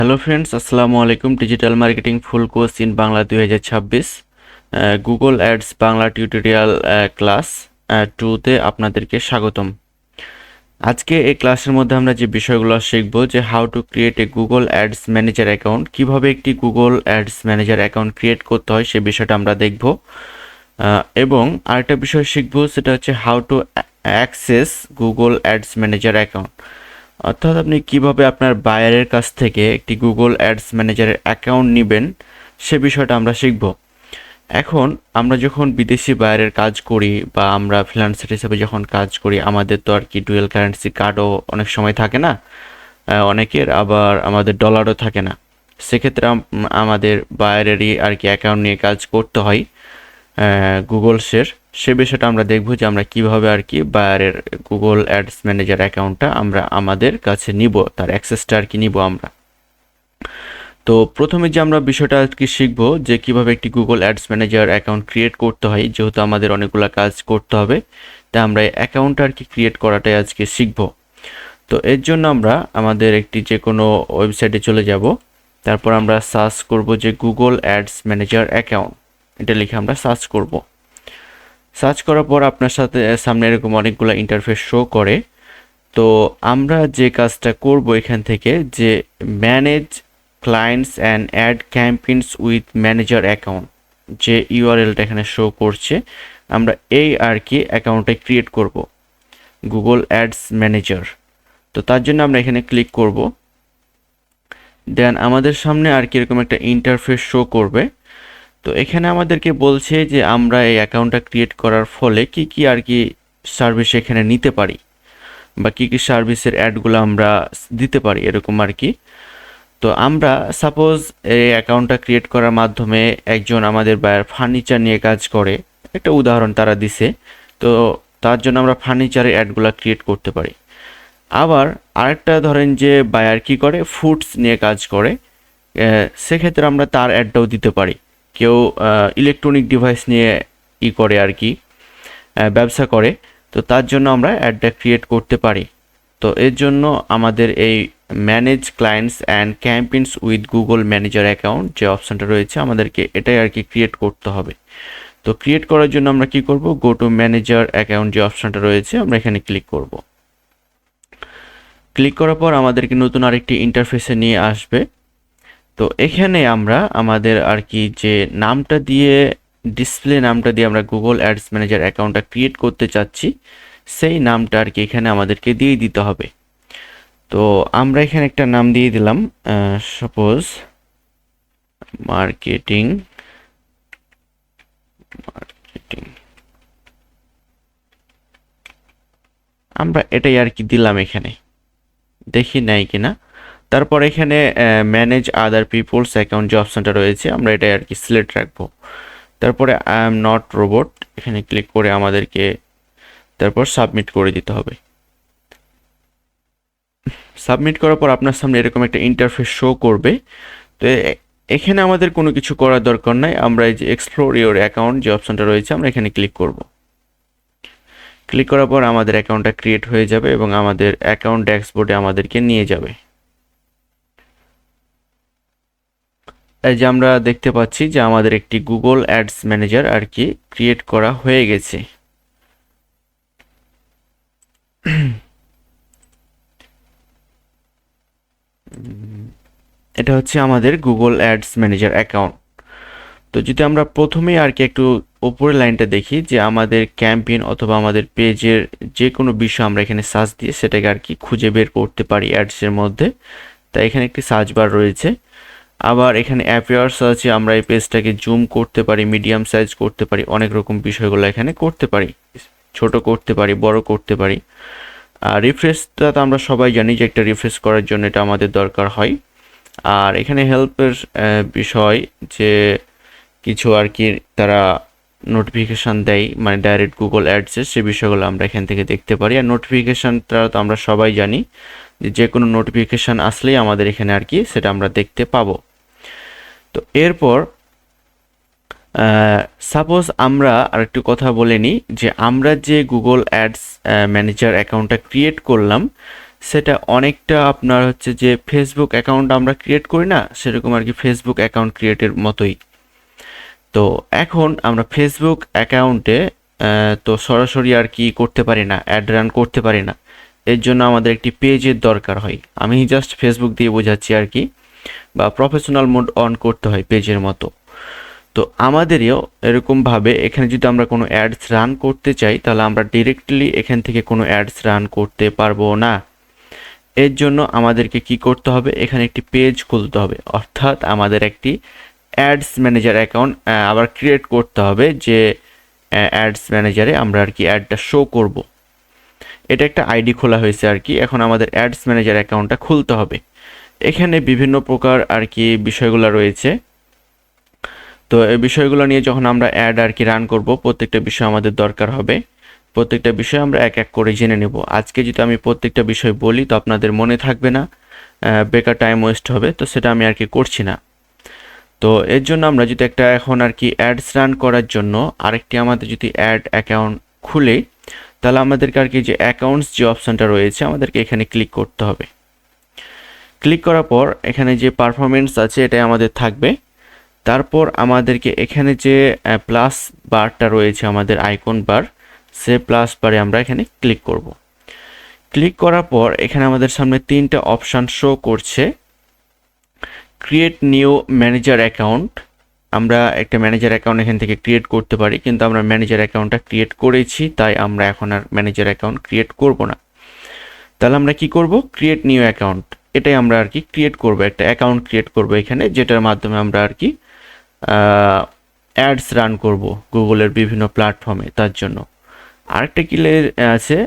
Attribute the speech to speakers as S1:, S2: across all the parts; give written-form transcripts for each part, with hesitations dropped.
S1: Hello friends, আসসালামু আলাইকুম। Digital marketing full course in Bangla 2026 Google ads Bangla tutorial class 2তে আপনাদেরকে স্বাগতম। আজকে এই ক্লাসের মধ্যে আমরা যে বিষয়গুলো শিখব যে how to create a Google ads manager account, কিভাবে একটি Google ads manager account create করতে হয় সে বিষয়টা আমরা দেখব। এবং আরেকটা বিষয় শিখব, সেটা হচ্ছে how to access Google ads manager account, অর্থাৎ আপনি কিভাবে আপনার বায়ারের কাছ থেকে একটি গুগল অ্যাডস ম্যানেজারের অ্যাকাউন্ট নেবেন সে বিষয়টা আমরা শিখব। এখন আমরা যখন বিদেশি বায়ারের কাজ করি বা আমরা ফ্রিল্যান্সার হিসেবে যখন কাজ করি, আমাদের তো আর কি ডুয়েল কারেন্সি কার্ডও অনেক সময় থাকে না, অনেকের আবার আমাদের ডলারও থাকে না। সেক্ষেত্রে আমাদের বায়ারেরই আর কি অ্যাকাউন্ট নিয়ে কাজ করতে হয় গুগল সে বিষয়টা আমরা দেখব যে আমরা কিভাবে আর কি বায়ারের গুগল অ্যাডস ম্যানেজার অ্যাকাউন্টটা আমরা আমাদের কাছে নিব, তার অ্যাক্সেসটা আর কি নিব আমরা। তো প্রথমে যে আমরা বিষয়টা আর কি শিখবো যে কিভাবে একটি Google ads manager account create করতে হয়, যেহেতু আমাদের অনেকগুলো কাজ করতে হবে, তাই আমরা অ্যাকাউন্টটা আর কি ক্রিয়েট করাটাই আজকে শিখব। তো এর জন্য আমরা আমাদের একটি যে কোনো ওয়েবসাইটে চলে যাব, তারপর আমরা সার্চ করব যে গুগল অ্যাডস ম্যানেজার অ্যাকাউন্ট, এটা লিখে আমরা সার্চ করব। সার্চ করার পর আপনার সামনে এরকম অনেকগুলো ইন্টারফেস শো করে। তো আমরা যে কাজটা করব এখান থেকে যে manage clients and ad campaigns with manager account, যে ইউআরএলটা এখানে শো করছে, আমরা এই আর কি অ্যাকাউন্টটা ক্রিয়েট করব গুগল অ্যাডস ম্যানেজার। তো তার জন্য আমরা এখানে ক্লিক করব। দেন আমাদের সামনে আর কি এরকম একটা ইন্টারফেস শো করবে। তো এখানে আমাদেরকে বলছে যে আমরা এই অ্যাকাউন্টটা ক্রিয়েট করার ফলে কি কি আর কি সার্ভিস এখানে নিতে পারি বা কি কি সার্ভিসের অ্যাডগুলো আমরা দিতে পারি এরকম আর কি। তো আমরা সাপোজ এই অ্যাকাউন্টটা ক্রিয়েট করার মাধ্যমে একজন আমাদের বায়ার ফার্নিচার নিয়ে কাজ করে, একটা উদাহরণ তারা দিছে, তো তার জন্য আমরা ফার্নিচারের অ্যাডগুলো ক্রিয়েট করতে পারি। আবার আরেকটা ধরেন যে বায়ার কি করে ফুডস নিয়ে কাজ করে, সেক্ষেত্রে আমরা তার অ্যাডটাও দিতে পারি। কেউ ইলেকট্রনিক ডিভাইস নিয়ে করে আর কি ব্যবসা করে, তো তার জন্য আমরা অ্যাডটা ক্রিয়েট করতে পারি। তো এর জন্য আমাদের এই manage clients and campaigns with Google manager account যে অপশানটা রয়েছে, আমাদেরকে এটাই আর কি ক্রিয়েট করতে হবে। তো ক্রিয়েট করার জন্য আমরা কি করব, গো টু ম্যানেজার অ্যাকাউন্ট যে অপশানটা রয়েছে আমরা এখানে ক্লিক করব। ক্লিক করার পর আমাদেরকে নতুন আরেকটি ইন্টারফেসে নিয়ে আসবে। তো এখানে আমরা আমাদের আর কি যে নামটা দিয়ে ডিসপ্লে নামটা দিয়ে আমরা গুগল অ্যাডস ম্যানেজার অ্যাকাউন্টটা ক্রিয়েট করতে চাচ্ছি, সেই নামটা আর কি এখানে আমাদেরকে দিয়ে দিতে হবে। তো আমরা এখানে একটা নাম দিয়ে দিলাম, সাপোজ মার্কেটিং মার্কেটিং আমরা এটাই আর কি দিলাম এখানে, দেখি নাই কিনা। তারপর এখানে ম্যানেজ আদার পিপলস অ্যাকাউন্ট যে অপশানটা রয়েছে আমরা এটাই আর কি সিলেক্ট রাখবো। তারপরে আই এম নট রোবট এখানে ক্লিক করে আমাদেরকে তারপর সাবমিট করে দিতে হবে। সাবমিট করার পর আপনার সামনে এরকম একটা ইন্টারফেস শো করবে। তো এখানে আমাদের কোনো কিছু করার দরকার নাই, আমরা এই যে এক্সপ্লোর ইওর অ্যাকাউন্ট যে অপশানটা রয়েছে আমরা এখানে ক্লিক করব। ক্লিক করার পর আমাদের অ্যাকাউন্টটা ক্রিয়েট হয়ে যাবে এবং আমাদের অ্যাকাউন্ট ড্যাশবোর্ডে আমাদেরকে নিয়ে যাবে। এই যে আমরা দেখতে পাচ্ছি যে আমাদের একটি গুগল অ্যাডস ম্যানেজার আর কি ক্রিয়েট করা হয়ে গেছে। এটা হচ্ছে আমাদের গুগল অ্যাডস ম্যানেজার অ্যাকাউন্ট। তো যদি আমরা প্রথমেই আর কি একটু উপরের লাইনটা দেখি যে আমাদের ক্যাম্পেইন অথবা আমাদের পেজের যে কোনো বিষয় আমরা এখানে সার্চ দিয়ে সেটাকে আর কি খুঁজে বের করতে পারি অ্যাডসের মধ্যে, তাই এখানে একটি সার্চ বার রয়েছে। আবার এখানে অ্যাপিয়ার্স আছে, আমরা এই পেজটাকে জুম করতে পারি, মিডিয়াম সাইজ করতে পারি, অনেক রকম বিষয়গুলো এখানে করতে পারি, ছোট করতে পারি, বড় করতে পারি। আর রিফ্রেশটা তো আমরা সবাই জানি যে একটা রিফ্রেশ করার জন্য এটা আমাদের দরকার হয়। আর এখানে হেল্পের বিষয় যে কিছু আর কি তারা নোটিফিকেশান দেয়, মানে ডাইরেক্ট গুগল অ্যাডসের, সে বিষয়গুলো আমরা এখান থেকে দেখতে পারি। আর নোটিফিকেশানটা তো আমরা সবাই জানি যে কোনো নোটিফিকেশান আসলেই আমাদের এখানে আর কি সেটা আমরা দেখতে পাবো। তো এরপর সাপোজ আমরা আরেকটু কথা বলে নিই যে আমরা যে গুগল অ্যাডস ম্যানেজার অ্যাকাউন্টটা ক্রিয়েট করলাম, সেটা অনেকটা আপনার হচ্ছে যে ফেসবুক অ্যাকাউন্ট আমরা ক্রিয়েট করি না, সেরকম আর কি ফেসবুক অ্যাকাউন্ট ক্রিয়েটের মতোই। তো এখন আমরা ফেসবুক অ্যাকাউন্টে তো সরাসরি আর কি করতে পারি না, অ্যাড রান করতে পারি না। এর জন্য আমাদের একটি পেজের দরকার হয়। আমি জাস্ট ফেসবুক দিয়ে বোঝাচ্ছি আর কি, বা প্রফেশনাল মোড অন করতে হয় পেজের মতো। তো আমাদেরও এরকমভাবে এখানে যদি আমরা কোনো অ্যাডস রান করতে চাই, তাহলে আমরা ডিরেক্টলি এখান থেকে কোনো অ্যাডস রান করতে পারবো না। এর জন্য আমাদেরকে কি করতে হবে, এখানে একটি পেজ খুলতে হবে, অর্থাৎ আমাদের একটি অ্যাডস ম্যানেজার অ্যাকাউন্ট আবার ক্রিয়েট করতে হবে, যে অ্যাডস ম্যানেজারে আমরা আর কি অ্যাডটা শো করব। এটা একটা আইডি খোলা হয়েছে আর কি, এখন আমাদের অ্যাডস ম্যানেজার অ্যাকাউন্টটা খুলতে হবে। এখানে বিভিন্ন প্রকার আর কি বিষয়গুলো রয়েছে। তো এই বিষয়গুলো নিয়ে যখন আমরা অ্যাড আর কি রান করব, প্রত্যেকটা বিষয় আমাদের দরকার হবে। প্রত্যেকটা বিষয় আমরা এক এক করে জেনে নেব। আজকে যদি আমি প্রত্যেকটা বিষয় বলি তো আপনাদের মনে থাকবে না, বেকার টাইম ওয়েস্ট হবে, তো সেটা আমি আর কি করছি না। তো এর জন্য আমরা যদি একটা এখন আর কি অ্যাডস রান করার জন্য আরেকটি আমাদের যদি অ্যাড অ্যাকাউন্ট খুলে, তাহলে আমাদেরকে আর কি যে অ্যাকাউন্টস যে অপশানটা রয়েছে আমাদেরকে এখানে ক্লিক করতে হবে। ক্লিক করার পর এখানে যে পারফরমেন্স আছে এটাই আমাদের থাকবে। তারপর আমাদেরকে এখানে যে প্লাস বারটা রয়েছে, আমাদের আইকন বার, সে প্লাস বারে আমরা এখানে ক্লিক করব। ক্লিক করার পর এখানে আমাদের সামনে তিনটা অপশান শো করছে। ক্রিয়েট নিউ ম্যানেজার অ্যাকাউন্ট, আমরা একটা ম্যানেজার অ্যাকাউন্ট এখান থেকে ক্রিয়েট করতে পারি, কিন্তু আমরা ম্যানেজার অ্যাকাউন্টটা ক্রিয়েট করেছি, তাই আমরা এখন আর ম্যানেজার অ্যাকাউন্ট ক্রিয়েট করব না। তাহলে আমরা কি করব, ক্রিয়েট নিউ অ্যাকাউন্ট, এটাই আমরা আর কি ক্রিয়েট করব, একটা অ্যাকাউন্ট ক্রিয়েট করব এখানে, যেটার মাধ্যমে আমরা আর কি অ্যাডস রান করব গুগলের বিভিন্ন প্ল্যাটফর্মে। তার জন্য আরেকটা কি আছে,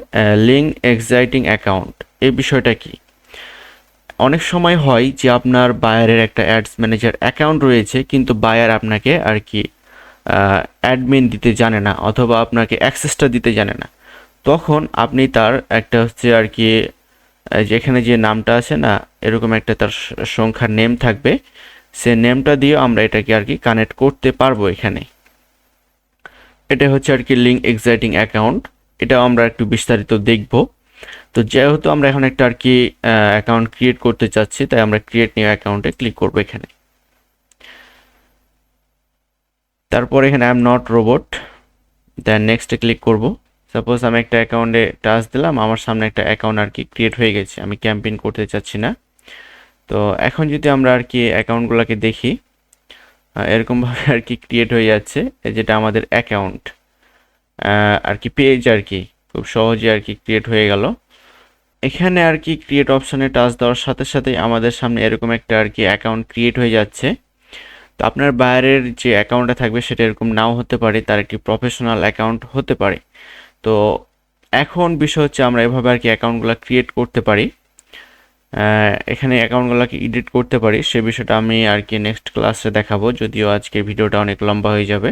S1: লিঙ্ক এক্সাইটিং অ্যাকাউন্ট। এই বিষয়টা কি, অনেক সময় হয় যে আপনার বায়ারের একটা অ্যাডস ম্যানেজার অ্যাকাউন্ট রয়েছে, কিন্তু বায়ার আপনাকে আর কি অ্যাডমিন দিতে জানে না, অথবা আপনাকে অ্যাক্সেসটা দিতে জানে না। তখন আপনি তার একটা হচ্ছে আর কি যেখানে যে নামটা আছে না, এরকম একটা তার সংখ্যার নেম থাকবে, সে নেমটা দিয়ে আমরা এটাকে আর কি কানেক্ট করতে পারবো এখানে। এটা হচ্ছে আর কি লিঙ্ক এক্সাইটিং অ্যাকাউন্ট, এটাও আমরা একটু বিস্তারিত দেখব। তো যেহেতু আমরা এখন একটা আর কি অ্যাকাউন্ট ক্রিয়েট করতে চাচ্ছি, তাই আমরা ক্রিয়েট নিউ অ্যাকাউন্টে ক্লিক করবো এখানে। তারপর এখানে আই এম নট রোবট, দেন নেক্সটে ক্লিক করব। সাপোজ আমি একটা অ্যাকাউন্টে টাচ দিলাম, আমার সামনে একটা অ্যাকাউন্ট আর কি ক্রিয়েট হয়ে গেছে, আমি ক্যাম্পেইন করতে চাচ্ছি না। তো এখন যদি আমরা আর কি অ্যাকাউন্টগুলোকে দেখি, এরকমভাবে আর কি ক্রিয়েট হয়ে যাচ্ছে, যেটা আমাদের অ্যাকাউন্ট আর কি পেজ আর কি খুব সহজে আর কি ক্রিয়েট হয়ে গেল। এখানে আর কি ক্রিয়েট অপশনে টাচ দেওয়ার সাথে সাথে আমাদের সামনে এরকম একটা আর কি অ্যাকাউন্ট ক্রিয়েট হয়ে যাচ্ছে। তো আপনার বাইরের যে অ্যাকাউন্টটা থাকবে সেটা এরকম নাও হতে পারে, তার একটি প্রফেশনাল অ্যাকাউন্ট হতে পারে। তো এখন বিষয় হচ্ছে আমরা এভাবে আর কি অ্যাকাউন্টগুলো ক্রিয়েট করতে পারি, এখানে অ্যাকাউন্টগুলোকে এডিট করতে পারি। সে বিষয়টা আমি আর কি নেক্সট ক্লাসে দেখাবো, যদিও আজকের ভিডিওটা অনেক লম্বা হয়ে যাবে।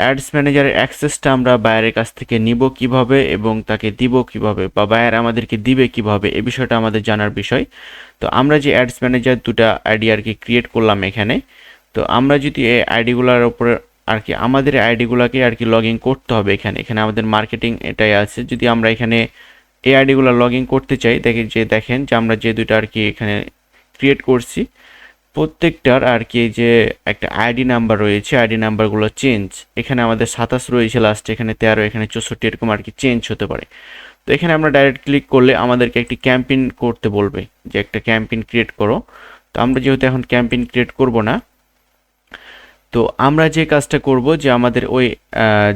S1: অ্যাডস ম্যানেজারের অ্যাক্সেসটা আমরা বায়ারের কাছ থেকে নিব কিভাবে এবং তাকে দিব কিভাবে, বা বায়ার আমাদেরকে দিবে কিভাবে, এই বিষয়টা আমাদের জানার বিষয়। তো আমরা যে অ্যাডস ম্যানেজার দুটো আইডি আর কি ক্রিয়েট করলাম এখানে, তো আমরা যদি এই আইডিগুলোর উপরে আর কি আমাদের আইডিগুলোকে আর কি লগ ইন করতে হবে এখানে। এখানে আমাদের মার্কেটিং এটাই আছে। যদি আমরা এখানে এই আইডিগুলো লগ ইন করতে চাই, দেখেন যে আমরা যে দুটো আর কি এখানে ক্রিয়েট করছি, প্রত্যেকটার আর কি যে একটা আইডি নাম্বার রয়েছে, আইডি নাম্বারগুলো চেঞ্জ, এখানে আমাদের 27 রয়েছে লাস্টে, এখানে 13, এখানে 64, এরকম আর কি চেঞ্জ হতে পারে। তো এখানে আমরা ডাইরেক্ট ক্লিক করলে আমাদেরকে একটি ক্যাম্পেইন করতে বলবে, যে একটা ক্যাম্পেইন ক্রিয়েট করো। তো আমরা যেহেতু এখন ক্যাম্পেইন ক্রিয়েট করব না, তো আমরা যে কাজটা করব যে আমাদের ওই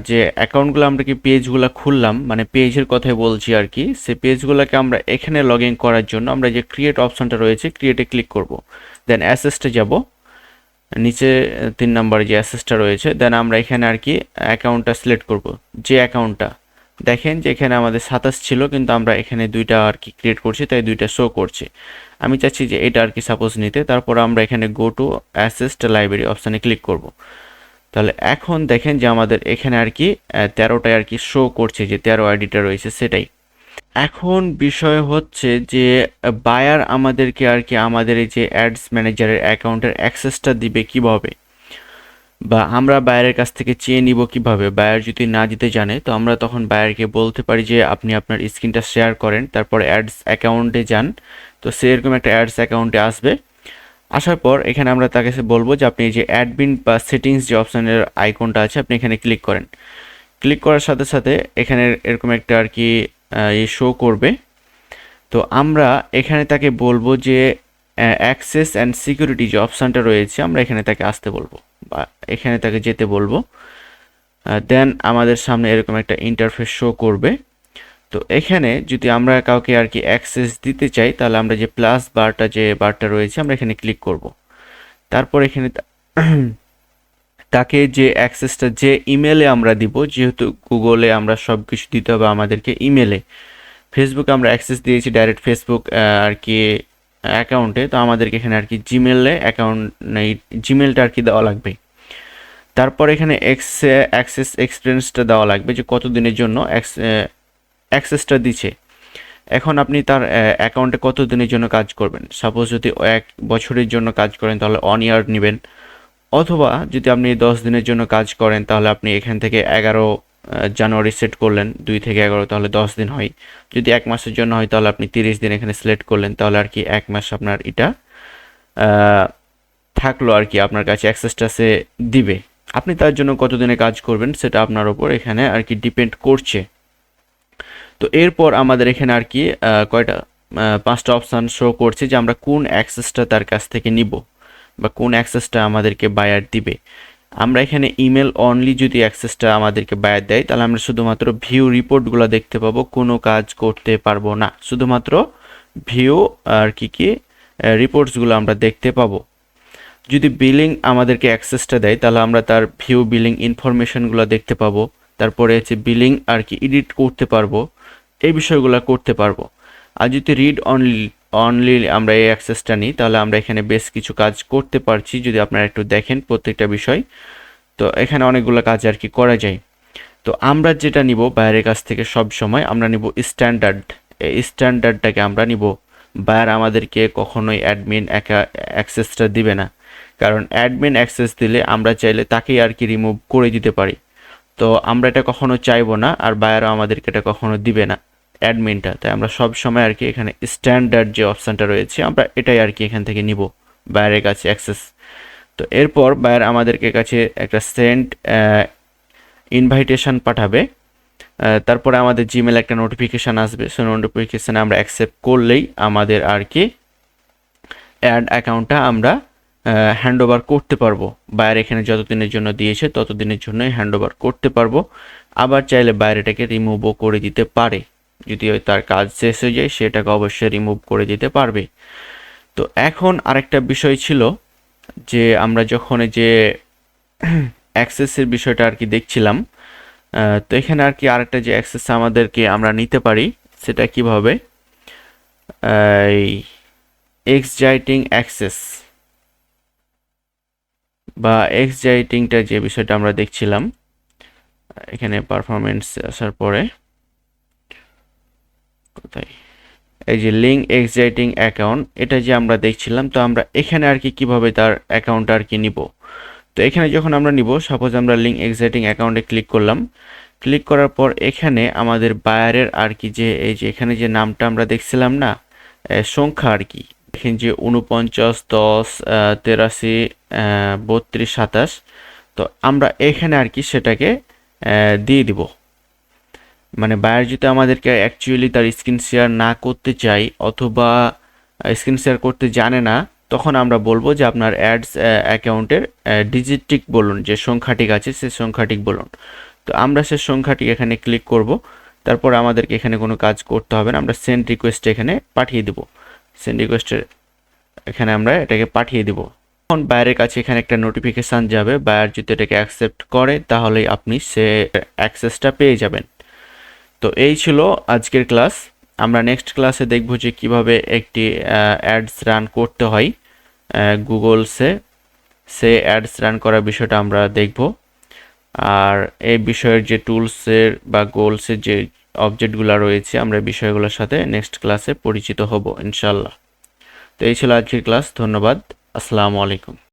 S1: যে অ্যাকাউন্টগুলো আমরা কি পেজগুলো খুললাম, মানে পেজের কথাই বলছি আর কি, সে পেজগুলোকে আমরা এখানে লগ ইন করার জন্য আমরা যে ক্রিয়েট অপশনটা রয়েছে, ক্রিয়েটে ক্লিক করব। দেন অ্যাসেসটে যাব, নিচে 3 নম্বরে যে অ্যাসেসটা রয়েছে, দেন আমরা এখানে আর কি অ্যাকাউন্টটা সিলেক্ট করব, যে অ্যাকাউন্টটা দেখেন যে এখানে আমাদের 27 ছিল, কিন্তু আমরা এখানে দুইটা আর কি ক্রিয়েট করছি, তাই দুইটা শো করছে। আমি চাচ্ছি যে এটা আর কি সাপোজ নিতে। তারপর আমরা এখানে গো টু অ্যাসেসড লাইব্রেরি অপশানে ক্লিক করব। তাহলে এখন দেখেন যে আমাদের এখানে আর কি 13টায় আর কি শো করছে, যে 13 আইডিটা রয়েছে সেটাই। এখন বিষয় হচ্ছে যে বায়ার আমাদেরকে আর কি আমাদের এই যে অ্যাডস ম্যানেজারের অ্যাকাউন্টের অ্যাক্সেসটা দিবে কিভাবে। বা আমরা বায়ারের কাছ থেকে চেয়ে নিব কিভাবে, বায়ার যদি না দিতে জানে তো আমরা তখন বায়ারকে বলতে পারি যে আপনি আপনার স্ক্রিনটা শেয়ার করেন, তারপর অ্যাডস অ্যাকাউন্টে যান। তো সেরকম একটা অ্যাডস অ্যাকাউন্টে আসবে, আসার পর এখানে আমরা তাকে বলবো যে আপনি যে অ্যাডমিন বা সেটিংস যে অপশানের আইকনটা আছে আপনি এখানে ক্লিক করেন। ক্লিক করার সাথে সাথে এখানে এরকম একটা আর কি শো করবে। তো আমরা এখানে তাকে বলবো যে অ্যাক্সেস অ্যান্ড সিকিউরিটি যে অপশানটা রয়েছে আমরা এখানে তাকে আসতে বলবো বা এখানে তাকে যেতে বলবো। দেন আমাদের সামনে এরকম একটা ইন্টারফেস শো করবে। তো এখানে যদি আমরা কাউকে আর কি অ্যাক্সেস দিতে চাই তাহলে আমরা যে প্লাস বারটা যে বারটা রয়েছে আমরা এখানে ক্লিক করব। তারপর এখানে তাকে যে অ্যাক্সেসটা যে ইমেলে আমরা দিব, যেহেতু গুগলে আমরা সব কিছু দিতে হবে আমাদেরকে ইমেলে, ফেসবুকে আমরা অ্যাক্সেস দিয়েছি ডাইরেক্ট ফেসবুক আর কি অ্যাকাউন্টে, তো আমাদেরকে এখানে আর কি জিমেলে অ্যাকাউন্ট জিমেলটা আর কি দেওয়া লাগবে। তারপর এখানে অ্যাক্সেস এক্সপিরিয়েন্সটা দেওয়া লাগবে যে কত দিনের জন্য অ্যাক্সেসটা দিচ্ছে। এখন আপনি তার অ্যাকাউন্টে কত দিনের জন্য কাজ করবেন, সাপোজ যদি 1 বছরের জন্য কাজ করেন তাহলে 1 ইয়ার নেবেন, অথবা যদি আপনি 10 দিনের জন্য কাজ করেন তাহলে আপনি এখান থেকে 11 জানুয়ারি সেট করলেন, 2 থেকে 11 তাহলে 10 দিন হয়। যদি 1 মাসের জন্য হয় তাহলে আপনি 30 দিন এখানে সিলেক্ট করলেন, তাহলে আর কি 1 মাস আপনার এটা থাকলো আর কি আপনার কাছে অ্যাক্সেসটা সে দিবে। আপনি তার জন্য কতদিনে কাজ করবেন সেটা আপনার ওপর এখানে আর কি ডিপেন্ড করছে। তো এরপর আমাদের এখানে আর কি কয়টা 5টা অপশান শো করছে যে আমরা কোন অ্যাক্সেসটা তার কাছ থেকে নিব বা কোন অ্যাক্সেসটা আমাদেরকে বায়ার দিবে। আমরা এখানে ইমেল অনলি যদি অ্যাক্সেসটা আমাদেরকে বায়ার দেয় তাহলে আমরা শুধুমাত্র ভিউ রিপোর্টগুলো দেখতে পাবো, কোনো কাজ করতে পারবো না, শুধুমাত্র ভিউ আর কি রিপোর্টসগুলো আমরা দেখতে পাবো। যদি বিলিং আমাদেরকে অ্যাক্সেসটা দেয় তাহলে আমরা তার ভিউ বিলিং ইনফরমেশনগুলো দেখতে পাবো, তারপরে হচ্ছে বিলিং আর কি এডিট করতে পারবো, এই বিষয়গুলো করতে পারবো। আর যদি রিড অনলি আমরা এই অ্যাক্সেসটা নিই তাহলে আমরা এখানে বেশ কিছু কাজ করতে পারছি, যদি আপনারা একটু দেখেন প্রত্যেকটা বিষয়। তো এখানে অনেকগুলো কাজ আর কি করা যায়। তো আমরা যেটা নিব বাইরের কাছ থেকে সব সময় আমরা নিব স্ট্যান্ডার্ড, এই স্ট্যান্ডার্ডটাকে আমরা নিব। বায়ার আমাদেরকে কখনোই অ্যাডমিন অ্যাক্সেসটা দিবে না, কারণ অ্যাডমিন অ্যাক্সেস দিলে আমরা চাইলে তাকেই আর কি রিমুভ করে দিতে পারি। তো আমরা এটা কখনো চাইবো না, আর বায়ারও আমাদেরকে এটা কখনো দিবে না অ্যাডমিনটা। তাই আমরা সব সময় আর কি এখানে স্ট্যান্ডার্ড যে অপশানটা রয়েছে আমরা এটাই আর কি এখান থেকে নিব বায়ারের কাছে অ্যাক্সেস। তো এরপর বায়ার আমাদেরকে কাছে একটা সেন্ড ইনভাইটেশন পাঠাবে, তারপরে আমাদের জিমেল একটা নোটিফিকেশান আসবে, সেই নোটিফিকেশানে আমরা অ্যাকসেপ্ট করলেই আমাদের আর কি অ্যাড অ্যাকাউন্টটা আমরা হ্যান্ড ওভার করতে পারবো। বায়ার এখানে যতদিনের জন্য দিয়েছে ততদিনের জন্যই হ্যান্ড ওভার করতে পারবো। আবার চাইলে বায়ার এটাকে রিমুভও করে দিতে পারে, যদি তার কাজ শেষ হয়ে যায় সেটাকে অবশ্যই রিমুভ করে দিতে পারবে। তো এখন আরেকটা বিষয় ছিল যে আমরা যখন যে অ্যাক্সেসের বিষয়টা আর কি দেখছিলাম, তো এখানে আর কি আরেকটা যে অ্যাক্সেস আমাদেরকে আমরা নিতে পারি সেটা কিভাবে, এই এক্সজাইটিং অ্যাক্সেস বা এক্সজাইটিংটা যে বিষয়টা আমরা দেখছিলাম এখানে পারফরমেন্স আসার পরে, কোথায় এই যে লিঙ্ক এক্সজাইটিং অ্যাকাউন্ট এটা যে আমরা দেখছিলাম, তো আমরা এখানে আর কি কিভাবে তার অ্যাকাউন্ট আর কি নিব। তো এখানে যখন আমরা নিব, সাপোজ আমরা লিঙ্ক এক্সজাইটিং অ্যাকাউন্টে ক্লিক করলাম, ক্লিক করার পর এখানে আমাদের বায়ারের আর কি যে এই যে এখানে যে নামটা আমরা দেখছিলাম না সংখ্যা আর কি, দেখেন যে 49 10 83 32 27, তো আমরা এখানে আর কি সেটাকে দিয়ে দিব। মানে বায়ার যদি আমাদেরকে অ্যাকচুয়ালি তার স্ক্রিন শেয়ার না করতে চাই অথবা স্ক্রিন শেয়ার করতে জানে না, তখন আমরা বলবো যে আপনার অ্যাডস অ্যাকাউন্টের ডিজিটটিক বলুন, যে সংখ্যাটিক আছে সে সংখ্যাটিক বলুন। তো আমরা সে সংখ্যাটি এখানে ক্লিক করব, তারপর আমাদেরকে এখানে কোনো কাজ করতে হবে না, আমরা সেন্ড রিকোয়েস্ট এখানে পাঠিয়ে দেব। সেন্ড রিকোয়েস্টের এখানে আমরা এটাকে পাঠিয়ে দেব। এখন বায়ারের কাছে এখানে একটা নোটিফিকেশান যাবে, বায়ার যদি এটাকে অ্যাকসেপ্ট করে তাহলেই আপনি সে অ্যাক্সেসটা পেয়ে যাবেন। তো এই ছিল আজকের ক্লাস। আমরা নেক্সট ক্লাসে দেখব যে কিভাবে একটি অ্যাডস রান করতে হয় গুগলসে, সে অ্যাডস রান করার বিষয়টা আমরা দেখব। আর এই বিষয়ের যে টুলসের বা গোলসের যে অবজেক্টগুলো রয়েছে আমরা এই বিষয়গুলোর সাথে নেক্সট ক্লাসে পরিচিত হব ইনশাল্লাহ। তো এই ছিল আজকের ক্লাস। ধন্যবাদ। আসসালামু আলাইকুম।